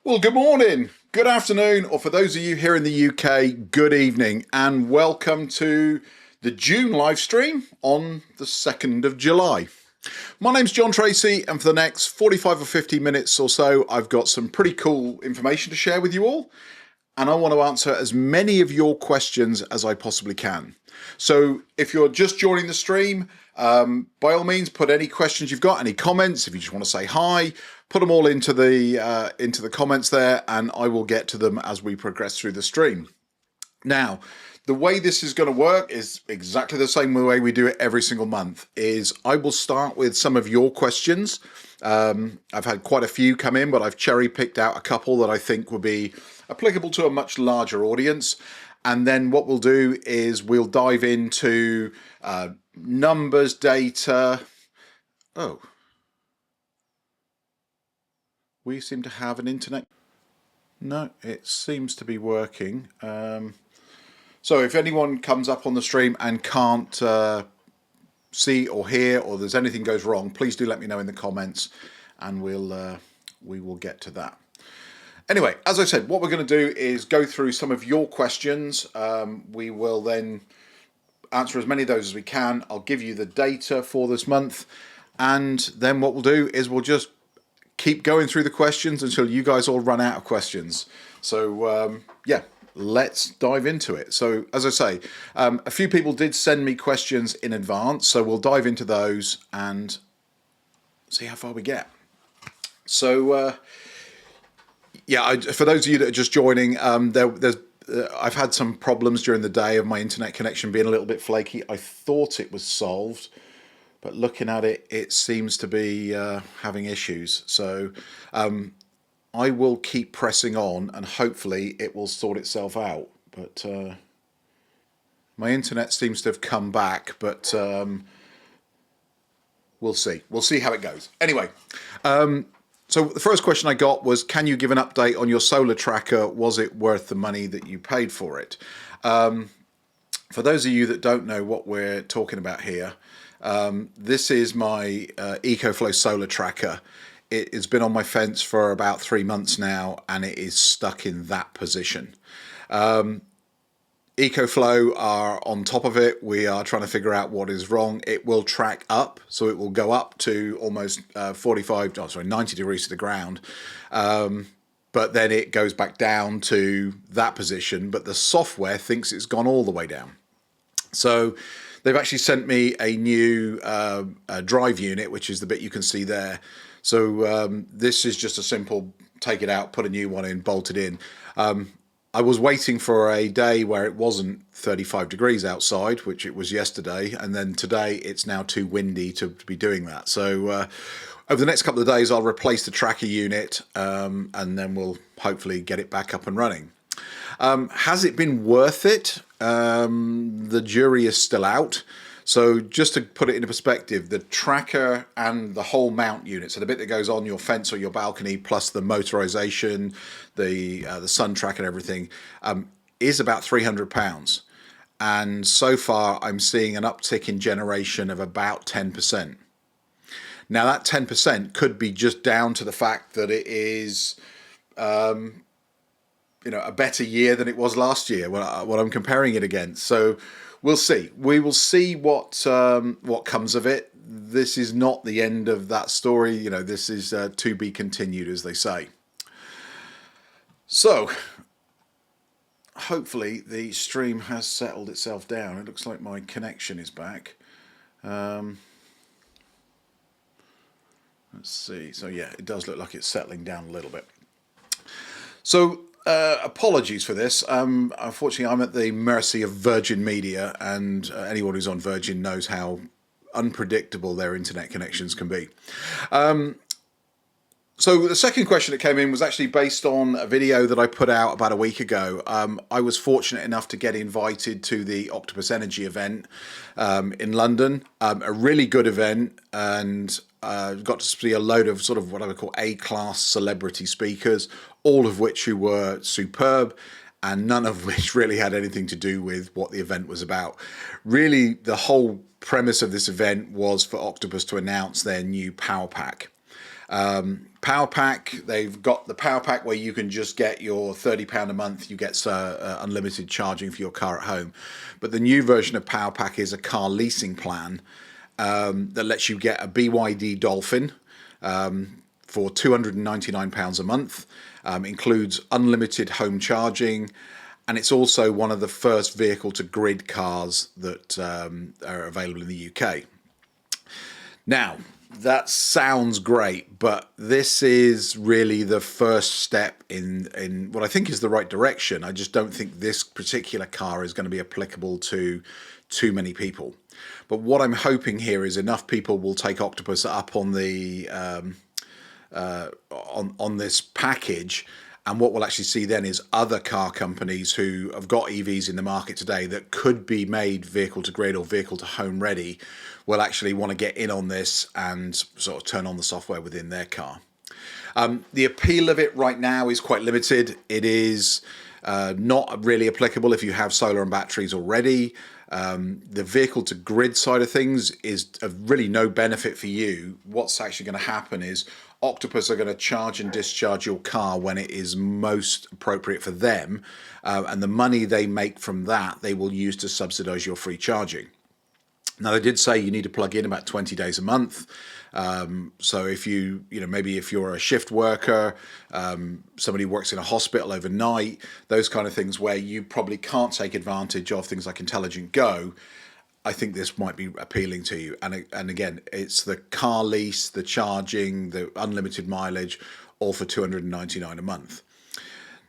Well, good morning, good afternoon, or for those of you here in the UK, good evening, and welcome to the June live stream on the 2nd of July. My name's John Tracey, and for the next 45 or 50 minutes or so, I've got some pretty cool information to share with you all, and I want to answer as many of your questions as I possibly can. So if you're just joining the stream, by all means, put any questions you've got, any comments. If you just want to say hi, put them all into the comments there, and I will get to them as we progress through the stream. Now, the way this is going to work is exactly the same way we do it every single month. Is I will start with some of your questions. I've had quite a few come in, but I've cherry picked out a couple that I think will be applicable to a much larger audience. And then what we'll do is we'll dive into numbers, data. Oh, we seem to have an internet. No, it seems to be working. So if anyone comes up on the stream and can't see or hear, or there's anything goes wrong, please do let me know in the comments, and we will get to that. Anyway, as I said, what we're going to do is go through some of your questions. We will then answer as many of those as we can. I'll give you the data for this month, and then what we'll do is we'll just keep going through the questions until you guys all run out of questions. So yeah, let's dive into it. So as I say, a few people did send me questions in advance, so we'll dive into those and see how far we get. So yeah, for those of you that are just joining, I've had some problems during the day of my internet connection being a little bit flaky. I thought it was solved, but looking at it, it seems to be having issues. So I will keep pressing on, and hopefully it will sort itself out. But my internet seems to have come back, but we'll see. We'll see how it goes. Anyway, so the first question I got was, can you give an update on your solar tracker? Was it worth the money that you paid for it? For those of you that don't know what we're talking about here, this is my EcoFlow solar tracker. It has been on my fence for about 3 months now, and it is stuck in that position. EcoFlow are on top of it. We are trying to figure out what is wrong. It will track up, so it will go up to almost 90 degrees to the ground. But then it goes back down to that position, but the software thinks it's gone all the way down. So they've actually sent me a new drive unit, which is the bit you can see there. So this is just a simple take it out, put a new one in, bolt it in. I was waiting for a day where it wasn't 35 degrees outside, which it was yesterday, and then today it's now too windy to be doing that. So over the next couple of days, I'll replace the tracker unit, and then we'll hopefully get it back up and running. Has it been worth it? The jury is still out. So just to put it into perspective, the tracker and the whole mount unit, so the bit that goes on your fence or your balcony, plus the motorization, the sun track and everything, is about £300. And so far, I'm seeing an uptick in generation of about 10%. Now, that 10% could be just down to the fact that it is a better year than it was last year, what I'm comparing it against. So we'll see. We will see what comes of it. This is not the end of that story. You know, this is to be continued, as they say. So hopefully the stream has settled itself down. It looks like my connection is back. Let's see. So yeah, it does look like it's settling down a little bit. So apologies for this. Unfortunately, I'm at the mercy of Virgin Media, and anyone who's on Virgin knows how unpredictable their internet connections can be. So the second question that came in was actually based on a video that I put out about a week ago. I was fortunate enough to get invited to the Octopus Energy event in London, a really good event, and got to see a load of sort of what I would call A-class celebrity speakers, all of which who were superb, and none of which really had anything to do with what the event was about. Really, the whole premise of this event was for Octopus to announce their new power pack. Power pack, they've got the power pack where you can just get your £30 a month, you get unlimited charging for your car at home. But the new version of power pack is a car leasing plan that lets you get a BYD Dolphin for £299 a month, includes unlimited home charging, and it's also one of the first vehicle to grid cars that are available in the UK. Now, that sounds great, but this is really the first step in what I think is the right direction. I just don't think this particular car is going to be applicable to too many people. But what I'm hoping here is enough people will take Octopus up on the on this package. And what we'll actually see then is other car companies who have got EVs in the market today that could be made vehicle to grid or vehicle to home ready will actually want to get in on this and sort of turn on the software within their car. The appeal of it right now is quite limited. It is not really applicable if you have solar and batteries already. The vehicle to grid side of things is of really no benefit for you. What's actually going to happen is Octopus are going to charge and discharge your car when it is most appropriate for them, and the money they make from that they will use to subsidize your free charging. Now, they did say you need to plug in about 20 days a month. So if maybe if you're a shift worker, somebody who works in a hospital overnight, those kind of things where you probably can't take advantage of things like Intelligent Go, I think this might be appealing to you. And again, it's the car lease, the charging, the unlimited mileage, all for $299 a month.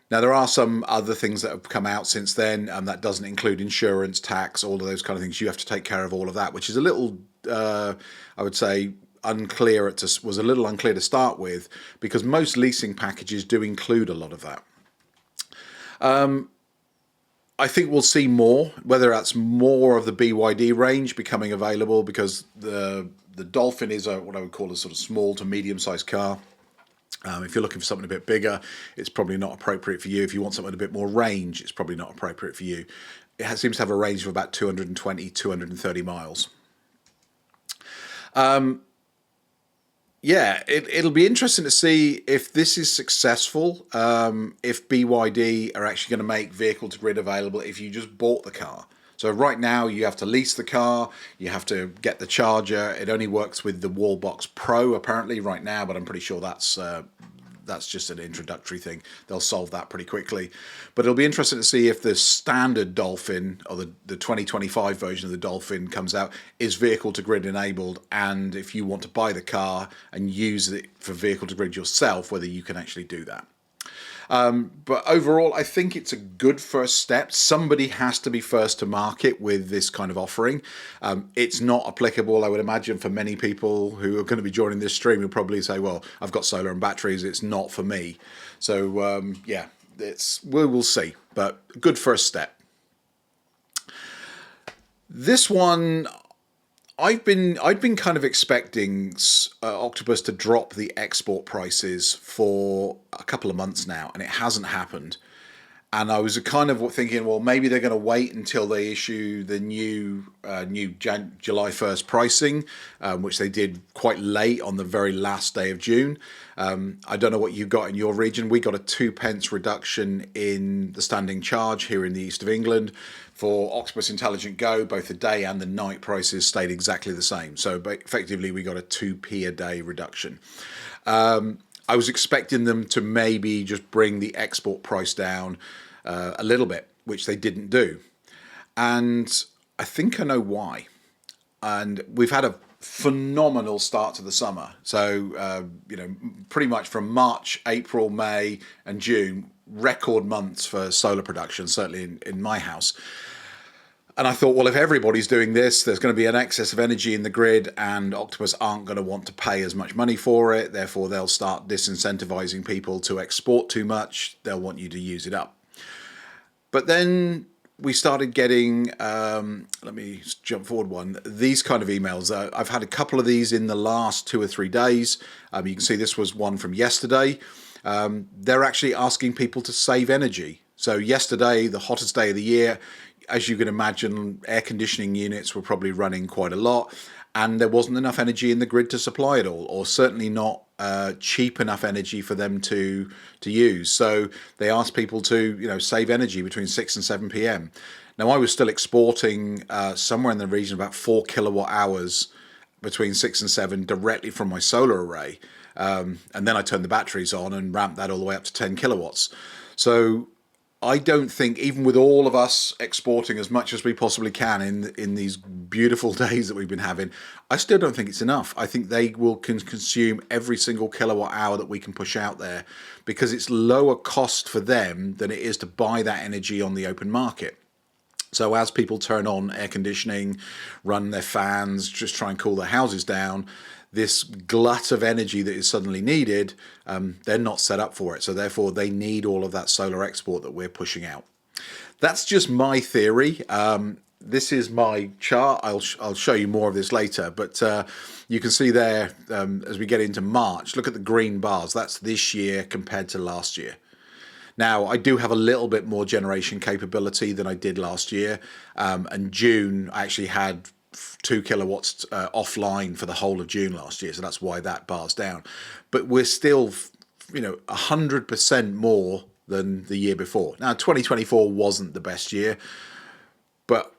Now, there are some other things that have come out since then, and that doesn't include insurance, tax, all of those kind of things. You have to take care of all of that, which is a little, I would say, was a little unclear to start with, because most leasing packages do include a lot of that. I think we'll see more, whether that's more of the BYD range becoming available, because the Dolphin is what I would call a sort of small to medium-sized car. If you're looking for something a bit bigger, it's probably not appropriate for you. If you want something a bit more range, it's probably not appropriate for you. It seems to have a range of about 220, 230 miles. Yeah, it'll be interesting to see if this is successful, if BYD are actually going to make vehicle to grid available if you just bought the car. So right now you have to lease the car, you have to get the charger. It only works with the Wallbox Pro apparently right now, but I'm pretty sure that's just an introductory thing. They'll solve that pretty quickly. But it'll be interesting to see if the standard Dolphin, or the 2025 version of the Dolphin comes out, is vehicle to grid enabled, and if you want to buy the car and use it for vehicle to grid yourself, whether you can actually do that. But overall, I think it's a good first step. Somebody has to be first to market with this kind of offering. It's not applicable, I would imagine, for many people who are going to be joining this stream who probably say, well, I've got solar and batteries, it's not for me. So yeah, we'll see, but good first step. This one, I've been kind of expecting Octopus to drop the export prices for a couple of months now, and it hasn't happened. And I was kind of thinking, well, maybe they're going to wait until they issue the new July 1st pricing, which they did quite late on the very last day of June. I don't know what you got in your region. We got a 2p reduction in the standing charge here in the east of England. For Octopus Intelligent Go, both the day and the night prices stayed exactly the same. So effectively, we got a 2p a day reduction. I was expecting them to maybe just bring the export price down a little bit, which they didn't do. And I think I know why. And we've had a phenomenal start to the summer. So, pretty much from March, April, May, and June, record months for solar production, certainly in my house. And I thought, well, if everybody's doing this, there's going to be an excess of energy in the grid, and Octopus aren't going to want to pay as much money for it. Therefore, they'll start disincentivizing people to export too much. They'll want you to use it up. But then we started getting, let me jump forward one, these kind of emails. I've had a couple of these in the last 2 or 3 days. You can see this was one from yesterday. They're actually asking people to save energy. So yesterday, the hottest day of the year, as you can imagine, air conditioning units were probably running quite a lot, and there wasn't enough energy in the grid to supply it all, or certainly not cheap enough energy for them to use. So they asked people to save energy between 6 and 7 p.m. Now I was still exporting somewhere in the region of about 4 kilowatt hours between 6 and 7 directly from my solar array, and then I turned the batteries on and ramped that all the way up to 10 kilowatts. So I don't think, even with all of us exporting as much as we possibly can in these beautiful days that we've been having, I still don't think it's enough. I think they will consume every single kilowatt hour that we can push out there, because it's lower cost for them than it is to buy that energy on the open market. So as people turn on air conditioning, run their fans, just try and cool their houses down, this glut of energy that is suddenly needed, they're not set up for it. So therefore, they need all of that solar export that we're pushing out. That's just my theory. This is my chart. I'll show you more of this later. But you can see there, as we get into March, look at the green bars. That's this year compared to last year. Now, I do have a little bit more generation capability than I did last year. And June, I actually had 2 kilowatts offline for the whole of June last year. So that's why that bar's down. But we're still, 100% more than the year before. Now, 2024 wasn't the best year, but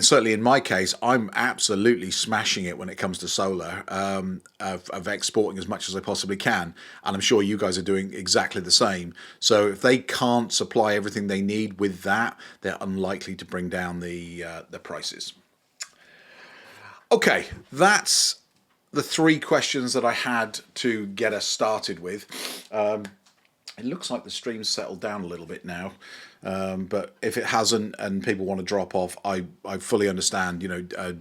certainly in my case, I'm absolutely smashing it when it comes to solar, of exporting as much as I possibly can. And I'm sure you guys are doing exactly the same. So if they can't supply everything they need with that, they're unlikely to bring down the prices. Okay, that's the 3 questions that I had to get us started with. It looks like the stream's settled down a little bit now, but if it hasn't and people want to drop off, I fully understand.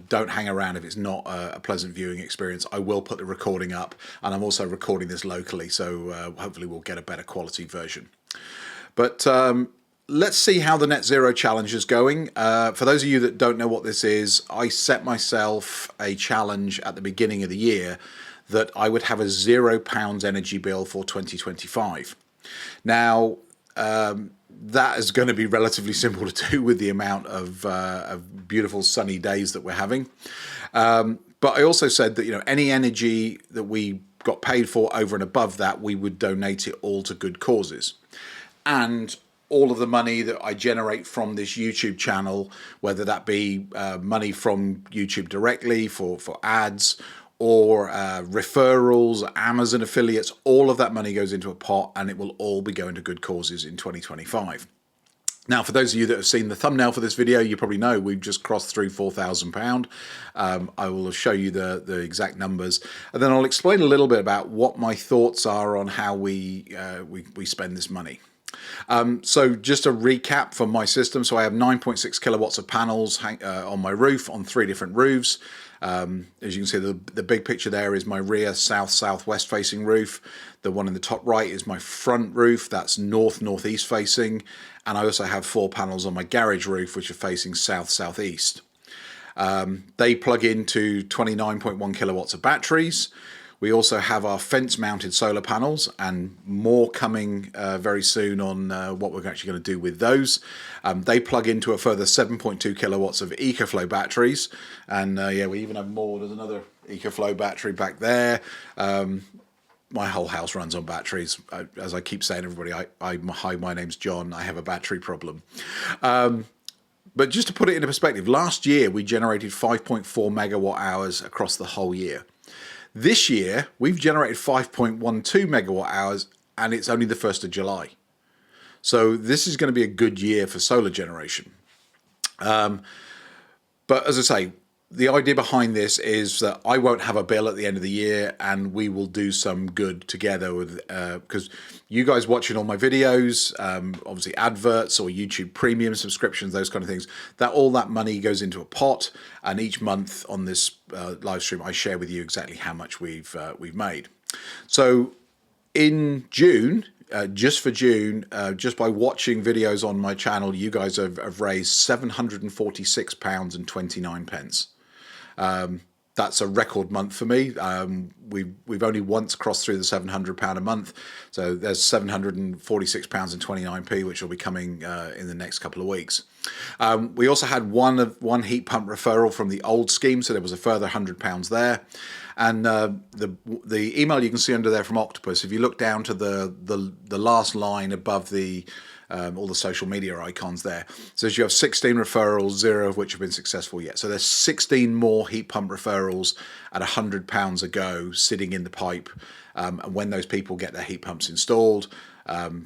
Don't hang around if it's not a pleasant viewing experience. I will put the recording up, and I'm also recording this locally, so hopefully we'll get a better quality version. But let's see how the Net Zero Challenge is going. For those of you that don't know what this is, I set myself a challenge at the beginning of the year that I would have a £0 energy bill for 2025. Now, that is going to be relatively simple to do with the amount of beautiful sunny days that we're having. But I also said that, any energy that we got paid for over and above that, we would donate it all to good causes. And all of the money that I generate from this YouTube channel, whether that be money from YouTube directly for ads, or referrals, Amazon affiliates, all of that money goes into a pot, and it will all be going to good causes in 2025. Now, for those of you that have seen the thumbnail for this video, you probably know we've just crossed through £4,000. I will show you the exact numbers, and then I'll explain a little bit about what my thoughts are on how we spend this money. So just a recap for my system. So I have 9.6 kilowatts of panels on my roof, on 3 different roofs. As you can see, the big picture there is my rear south-southwest facing roof. The one in the top right is my front roof, that's north-northeast facing. And I also have 4 panels on my garage roof, which are facing south-southeast. They plug into 29.1 kilowatts of batteries. We also have our fence-mounted solar panels, and more coming very soon on what we're actually going to do with those. They plug into a further 7.2 kilowatts of EcoFlow batteries, and yeah, we even have more. There's another EcoFlow battery back there. My whole house runs on batteries. As I keep saying, everybody, hi, my name's John. I have a battery problem. But just to put it into perspective, last year we generated 5.4 megawatt hours across the whole year. This year, we've generated 5.12 megawatt hours, and it's only the 1st of July. So this is going to be a good year for solar generation. But as I say, the idea behind this is that I won't have a bill at the end of the year, and we will do some good together with, because you guys watching all my videos, obviously adverts or YouTube premium subscriptions, those kind of things, that all that money goes into a pot, and each month on this live stream I share with you exactly how much we've made. So in June, just for June, just by watching videos on my channel, you guys have raised £746.29. That's a record month for me. We've only once crossed through the £700 a month, so there's £746.29, which will be coming in the next couple of weeks. We also had one heat pump referral from the old scheme, so there was a further £100 there. And the email you can see under there from Octopus, if you look down to the last line above the all the social media icons there, says you have 16 referrals, 0 of which have been successful yet. So there's 16 more heat pump referrals at £100 a go sitting in the pipe. And when those people get their heat pumps installed,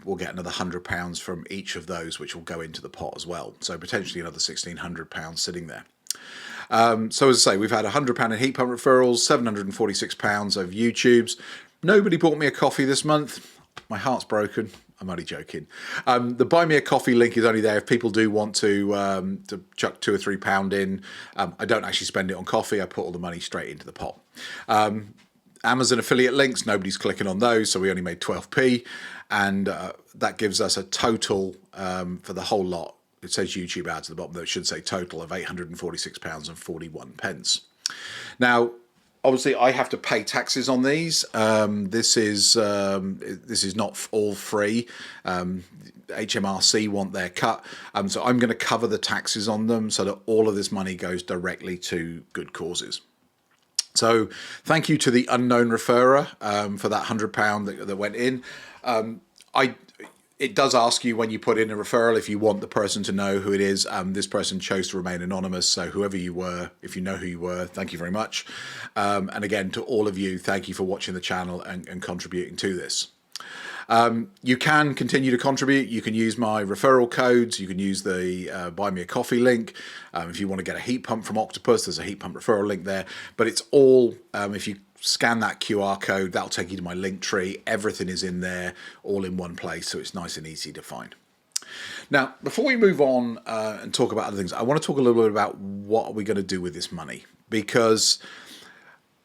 we'll get another £100 from each of those, which will go into the pot as well. So potentially another £1,600 sitting there. So as I say, we've had £100 in heat pump referrals, £746 of YouTubes. Nobody bought me a coffee this month. My heart's broken. I'm only joking. The Buy Me a Coffee link is only there if people do want to chuck £2 or £3 in. I don't actually spend it on coffee. I put all the money straight into the pot. Amazon affiliate links, nobody's clicking on those, so we only made 12p. And that gives us a total for the whole lot. It says YouTube ads at the bottom, though it should say total of £846.41. Now, obviously, I have to pay taxes on these. This is not all free. HMRC want their cut, so I'm going to cover the taxes on them so that all of this money goes directly to good causes. So, thank you to the unknown referrer for that £100 that went in. It does ask you when you put in a referral if you want the person to know who it is. This person chose to remain anonymous, so whoever you were, if you know who you were, thank you very much. And again, to all of you, thank you for watching the channel and contributing to this. You can continue to contribute. You can use my referral codes. You can use the Buy Me a Coffee link. If you want to get a heat pump from Octopus, there's a heat pump referral link there. But it's all, if you scan that QR code, that'll take you to my link tree. Everything is in there, all in one place, so it's nice and easy to find. Now, before we move on and talk about other things, I want to talk a little bit about what are we going to do with this money, because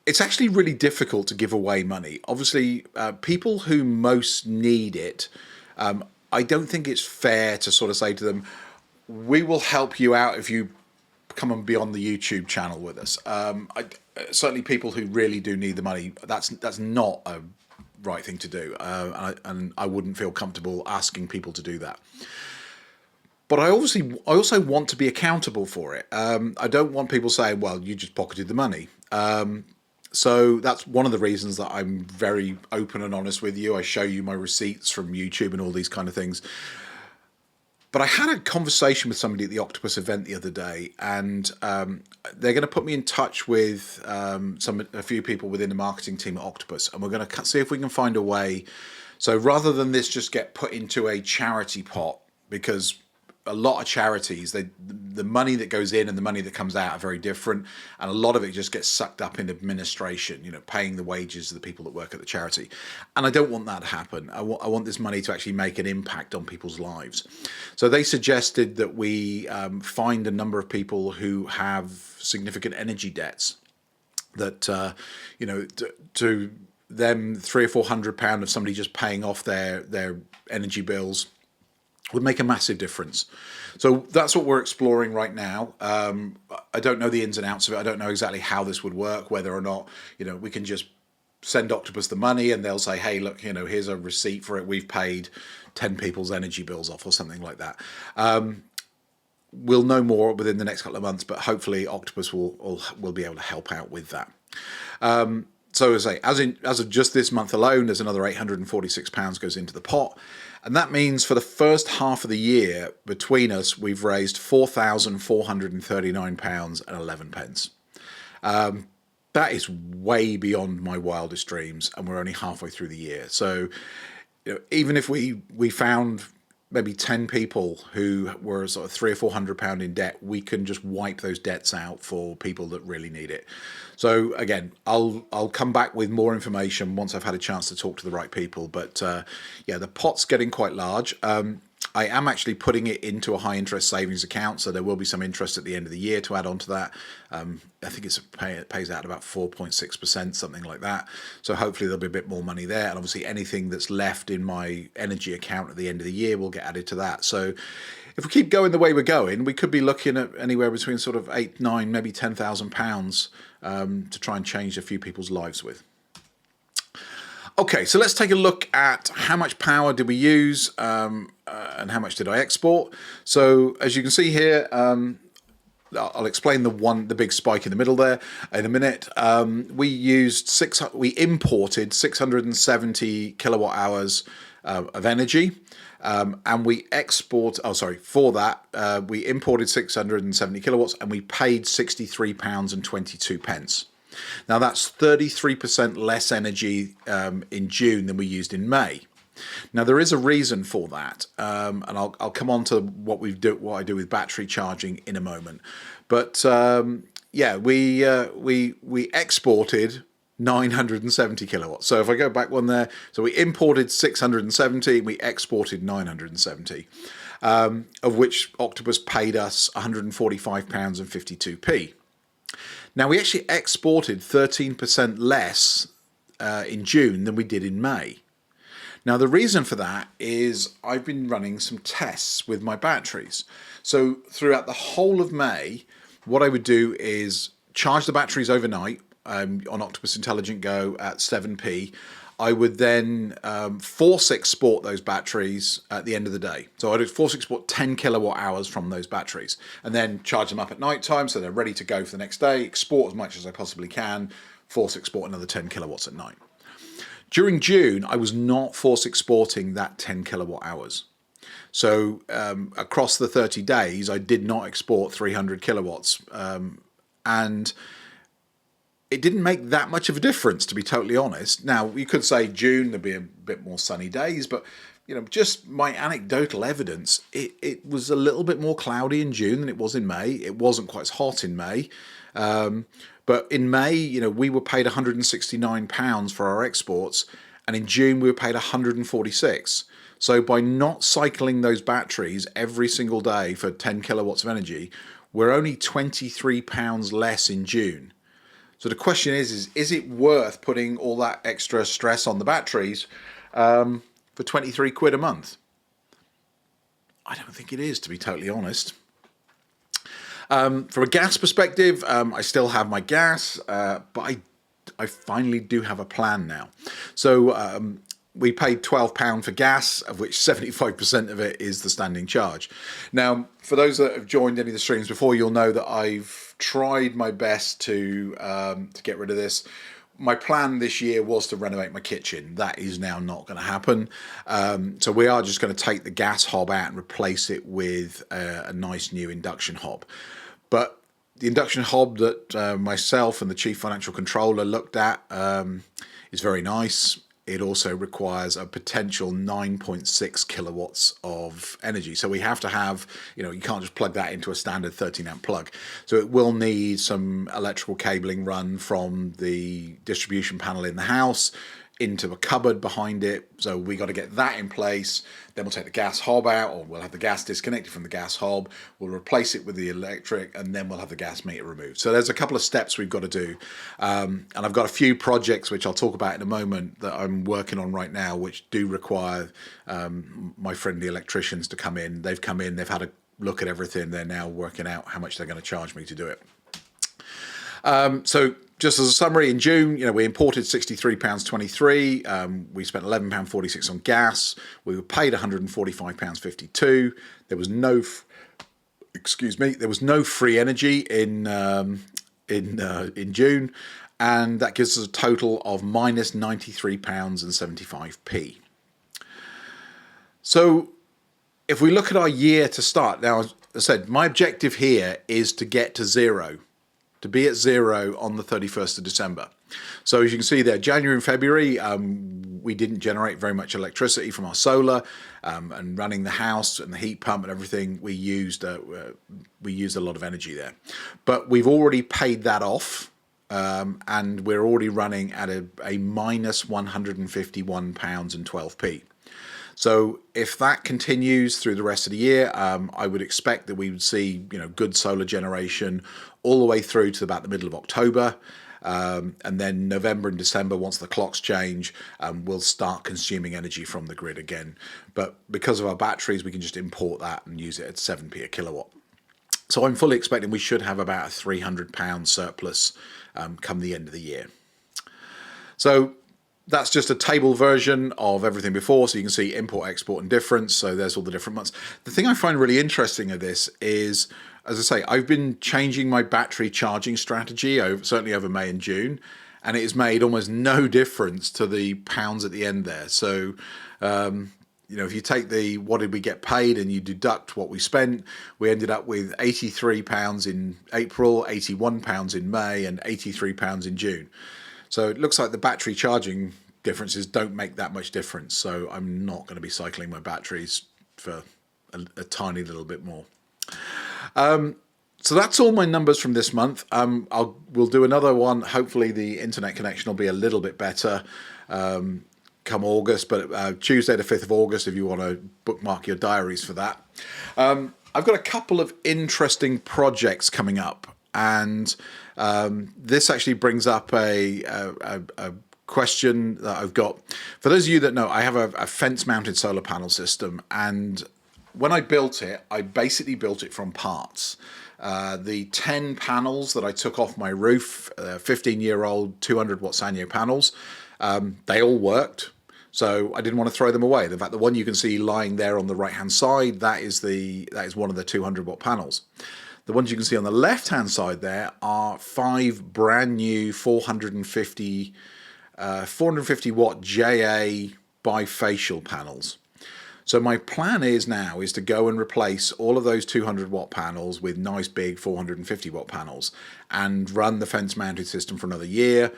it's actually really difficult to give away money. Obviously, people who most need it, I don't think it's fair to sort of say to them, we will help you out if you come and be on the YouTube channel with us. Certainly people who really do need the money, that's not a right thing to do, and I wouldn't feel comfortable asking people to do that. But I also want to be accountable for it. I don't want people saying, well, you just pocketed the money. So that's one of the reasons that I'm very open and honest with you. I show you my receipts from YouTube and all these kind of things. But I had a conversation with somebody at the Octopus event the other day, and they're going to put me in touch with a few people within the marketing team at Octopus, and we're going to see if we can find a way. So rather than this just get put into a charity pot, because a lot of charities, the money that goes in and the money that comes out are very different, and a lot of it just gets sucked up in administration, paying the wages of the people that work at the charity. And I don't want that to happen. I want this money to actually make an impact on people's lives. So they suggested that we find a number of people who have significant energy debts, that to them £300 or £400 of somebody just paying off their energy bills would make a massive difference. So that's what we're exploring right now. I don't know the ins and outs of it. I don't know exactly how this would work, whether or not, we can just send Octopus the money and they'll say, hey, look, here's a receipt for it. We've paid 10 people's energy bills off or something like that. We'll know more within the next couple of months, but hopefully Octopus will be able to help out with that. So as I say, as of just this month alone, there's another £846 goes into the pot. And that means for the first half of the year, between us, we've raised £4,439.11. That is way beyond my wildest dreams, and we're only halfway through the year. So even if we found maybe 10 people who were sort of £300 or £400 in debt, we can just wipe those debts out for people that really need it. So again, I'll come back with more information once I've had a chance to talk to the right people. But yeah, the pot's getting quite large. I am actually putting it into a high interest savings account, so there will be some interest at the end of the year to add on to that. I think it pays out about 4.6%, something like that. So hopefully there'll be a bit more money there. And obviously anything that's left in my energy account at the end of the year will get added to that. So if we keep going the way we're going, we could be looking at anywhere between sort of £8, £9, maybe £10,000 to try and change a few people's lives with. Okay, so let's take a look at how much power did we use and how much did I export. So as you can see here, I'll explain the big spike in the middle there in a minute. We imported 670 kilowatt hours of energy, and we for that we imported 670 kilowatts and we paid £63.22. Now that's 33% less energy in June than we used in May. Now there is a reason for that, and I'll come on to what I do with battery charging in a moment. But yeah, we exported 970 kilowatts. So if I go back one there, so we imported 670, we exported 970, of which Octopus paid us £145.52. Now we actually exported 13% less in June than we did in May. Now the reason for that is I've been running some tests with my batteries. So throughout the whole of May, what I would do is charge the batteries overnight on Octopus Intelligent Go at 7p. I would then force export those batteries at the end of the day. So I'd force export 10 kilowatt hours from those batteries and then charge them up at night time so they're ready to go for the next day, export as much as I possibly can, force export another 10 kilowatts at night. During June, I was not force exporting that 10 kilowatt hours. So across the 30 days, I did not export 300 kilowatts. And it didn't make that much of a difference, to be totally honest. Now, you could say June, there'd be a bit more sunny days, but you know, just my anecdotal evidence, it was a little bit more cloudy in June than it was in May. It wasn't quite as hot in May. But in May, you know, we were paid £169 for our exports, and in June we were paid 146. So by not cycling those batteries every single day for 10 kilowatts of energy, we're only £23 less in June. So the question is it worth putting all that extra stress on the batteries for 23 quid a month? I don't think it is, to be totally honest. From a gas perspective, I still have my gas, but I finally do have a plan now. So we paid £12 for gas, of which 75% of it is the standing charge. Now, for those that have joined any of the streams before, you'll know that I've tried my best to get rid of this. My plan this year was to renovate my kitchen. That is now not going to happen. So we are just going to take the gas hob out and replace it with a nice new induction hob. But the induction hob that myself and the Chief Financial Controller looked at is very nice. It also requires a potential 9.6 kilowatts of energy. So we have to have, you know, you can't just plug that into a standard 13 amp plug. So it will need some electrical cabling run from the distribution panel in the house into a cupboard behind it. So we got to get that in place. Then we'll take the gas hob out, or we'll have the gas disconnected from the gas hob. We'll replace it with the electric, and then we'll have the gas meter removed. So there's a couple of steps we've got to do. And I've got a few projects, which I'll talk about in a moment, that I'm working on right now, which do require my friendly electricians to come in. They've come in, they've had a look at everything. They're now working out how much they're going to charge me to do it. So just as a summary, in June, you know, we imported £63.23. We spent £11.46 on gas. We were paid £145.52. There was no, there was no free energy in June, and that gives us a total of minus £93.75. So if we look at our year to start, now, as I said, my objective here is to get to zero. To be at zero on the 31st of December. So as you can see there, January and February, we didn't generate very much electricity from our solar, and running the house and the heat pump and everything. We used a lot of energy there, but we've already paid that off, and we're already running at a minus £151.12. So if that continues through the rest of the year, I would expect that we would see, good solar generation all the way through to about the middle of October. And then November and December, once the clocks change, we'll start consuming energy from the grid again. But because of our batteries, we can just import that and use it at 7p a kilowatt. So I'm fully expecting we should have about a £300 surplus come the end of the year. So that's just a table version of everything before, so you can see import, export, and difference. So there's all the different months. The thing I find really interesting of this is, as I say, I've been changing my battery charging strategy, certainly over May and June, and it has made almost no difference to the pounds at the end there. So, if you take the what did we get paid and you deduct what we spent, we ended up with £83 in April, £81 in May, and £83 in June. So it looks like the battery charging differences don't make that much difference. So I'm not going to be cycling my batteries for a tiny little bit more. So that's all my numbers from this month. We'll do another one. Hopefully the internet connection will be a little bit better come August. But Tuesday the 5th of August, if you want to bookmark your diaries for that. I've got a couple of interesting projects coming up. And this actually brings up a question that I've got. For those of you that know, I have a fence-mounted solar panel system, and when I built it, I basically built it from parts. The 10 panels that I took off my roof, 15-year-old 200-watt Sanyo panels, they all worked. So I didn't want to throw them away. In fact, the one you can see lying there on the right-hand side, that is one of the 200-watt panels. The ones you can see on the left-hand side there are 5 brand new 450 watt JA bifacial panels. So my plan is to go and replace all of those 200 watt panels with nice big 450 watt panels and run the fence mounted system for another year.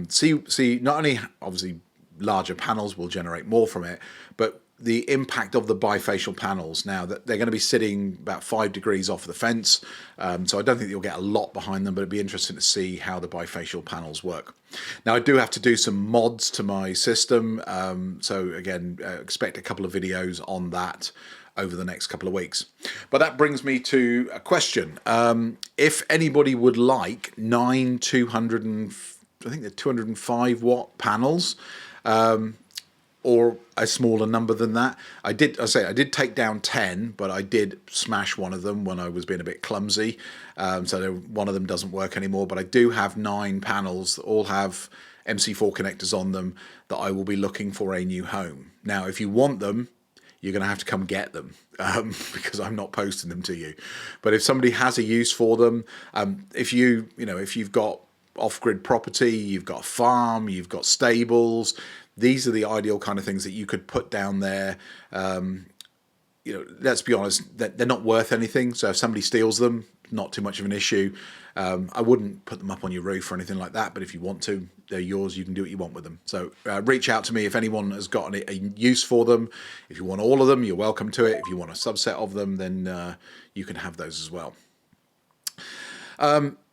See not only obviously larger panels will generate more from it, but the impact of the bifacial panels. Now that they're going to be sitting about 5 degrees off the fence, so I don't think you'll get a lot behind them, but it'd be interesting to see how the bifacial panels work. Now I do have to do some mods to my system, so again, expect a couple of videos on that over the next couple of weeks. But that brings me to a question. If anybody would like 9 205 watt panels, or a smaller number than that. I did take down 10, but I did smash one of them when I was being a bit clumsy. So one of them doesn't work anymore, but I do have 9 panels that all have MC4 connectors on them that I will be looking for a new home. Now, if you want them, you're going to have to come get them, because I'm not posting them to you. But if somebody has a use for them, if you've got off-grid property, you've got a farm, you've got stables, these are the ideal kind of things that you could put down there. Let's be honest, they're not worth anything. So if somebody steals them, not too much of an issue. I wouldn't put them up on your roof or anything like that, but if you want to, they're yours. You can do what you want with them. So reach out to me if anyone has got a use for them. If you want all of them, you're welcome to it. If you want a subset of them, then you can have those as well.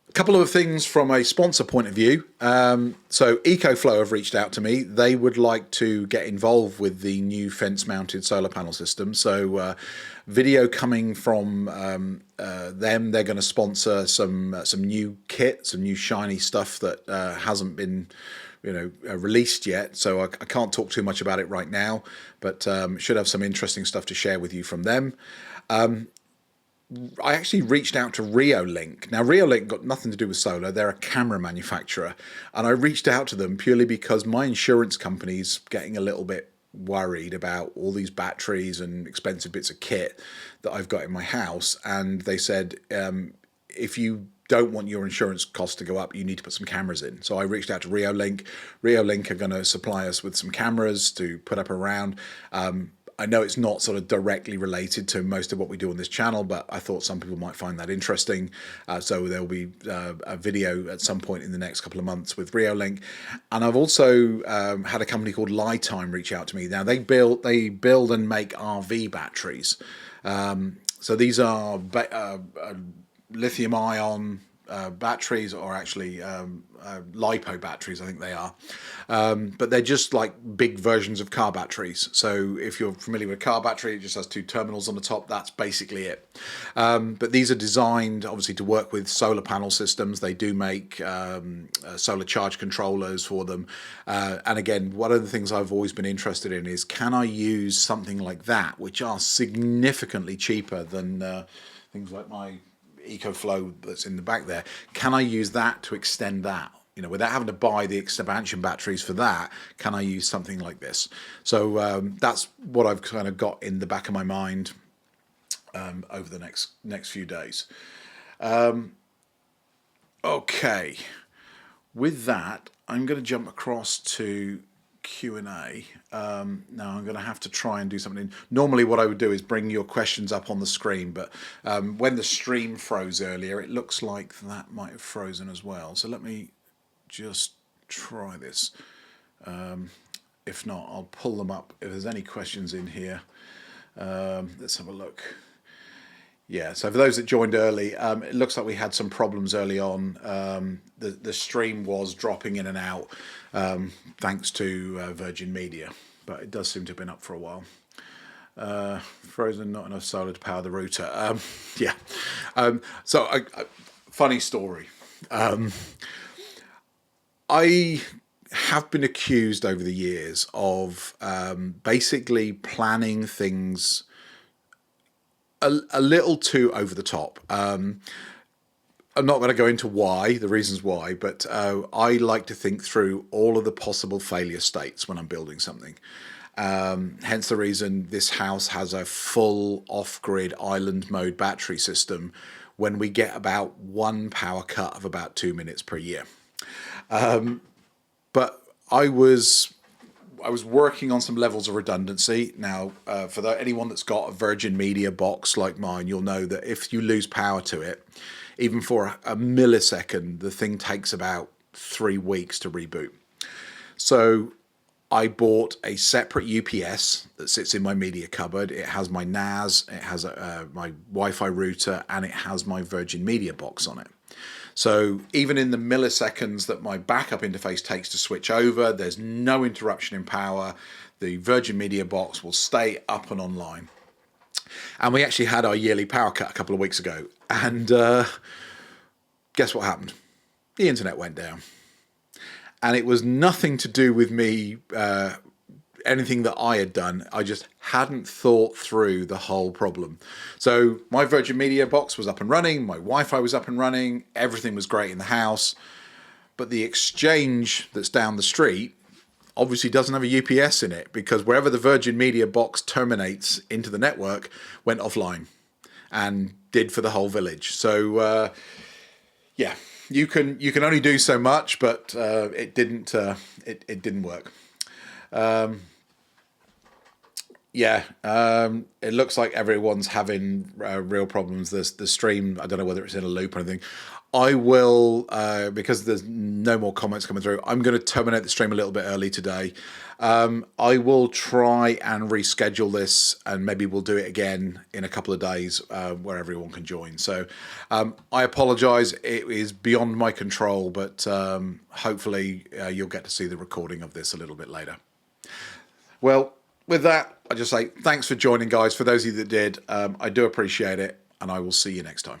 A couple of things from a sponsor point of view. So EcoFlow have reached out to me. They would like to get involved with the new fence-mounted solar panel system. So video coming from them. They're going to sponsor some new kit, some new shiny stuff that hasn't been released yet. So I can't talk too much about it right now, but should have some interesting stuff to share with you from them. I actually reached out to Reolink. Now, Reolink got nothing to do with solar. They're a camera manufacturer. And I reached out to them purely because my insurance company's getting a little bit worried about all these batteries and expensive bits of kit that I've got in my house. And they said, if you don't want your insurance costs to go up, you need to put some cameras in. So I reached out to Reolink. Reolink are going to supply us with some cameras to put up around. I know it's not sort of directly related to most of what we do on this channel, but I thought some people might find that interesting. So there'll be a video at some point in the next couple of months with Reolink. And I've also had a company called Lifetime reach out to me. Now they build and make RV batteries. So these are lithium ion batteries, or actually lipo batteries, I think they are, but they're just like big versions of car batteries. So if you're familiar with a car battery, it just has two terminals on the top. That's basically it. But these are designed obviously to work with solar panel systems. They do make solar charge controllers for them, and again, one of the things I've always been interested in is, can I use something like that, which are significantly cheaper than things like my EcoFlow that's in the back there? Can I use that to extend that? You know, without having to buy the expansion batteries for that, can I use something like this? So that's what I've kind of got in the back of my mind over the next few days. Okay, with that, I'm going to jump across to Q&A. Now I'm going to have to try and do something. Normally what I would do is bring your questions up on the screen, but when the stream froze earlier, it looks like that might have frozen as well. So let me just try this. If not, I'll pull them up if there's any questions in here. Let's have a look. Yeah, so for those that joined early, it looks like we had some problems early on. The stream was dropping in and out thanks to Virgin Media, but it does seem to have been up for a while. Frozen, not enough solar to power the router. Yeah. So, funny story. I have been accused over the years of basically planning things a little too over the top. I'm not going to go into the reasons why, but I like to think through all of the possible failure states when I'm building something. Hence the reason this house has a full off-grid island mode battery system when we get about one power cut of about 2 minutes per year. But I was working on some levels of redundancy. Now, for anyone that's got a Virgin Media box like mine, you'll know that if you lose power to it, even for a millisecond, the thing takes about 3 weeks to reboot. So I bought a separate UPS that sits in my media cupboard. It has my NAS, it has my Wi-Fi router, and it has my Virgin Media box on it. So even in the milliseconds that my backup interface takes to switch over, there's no interruption in power. The Virgin Media box will stay up and online. And we actually had our yearly power cut a couple of weeks ago. And guess what happened? The internet went down. And it was nothing to do with me, anything that I had done. I just hadn't thought through the whole problem. So my Virgin Media box was up and running, my Wi-Fi was up and running, everything was great in the house, but the exchange that's down the street obviously doesn't have a UPS in it, because wherever the Virgin Media box terminates into the network went offline, and did for the whole village. So yeah, you can only do so much, but it didn't work. Yeah, it looks like everyone's having real problems. The stream, I don't know whether it's in a loop or anything. I will, because there's no more comments coming through, I'm going to terminate the stream a little bit early today. I will try and reschedule this, and maybe we'll do it again in a couple of days where everyone can join. So I apologise, it is beyond my control, but hopefully you'll get to see the recording of this a little bit later. Well, with that, I just say thanks for joining, guys. For those of you that did, I do appreciate it, and I will see you next time.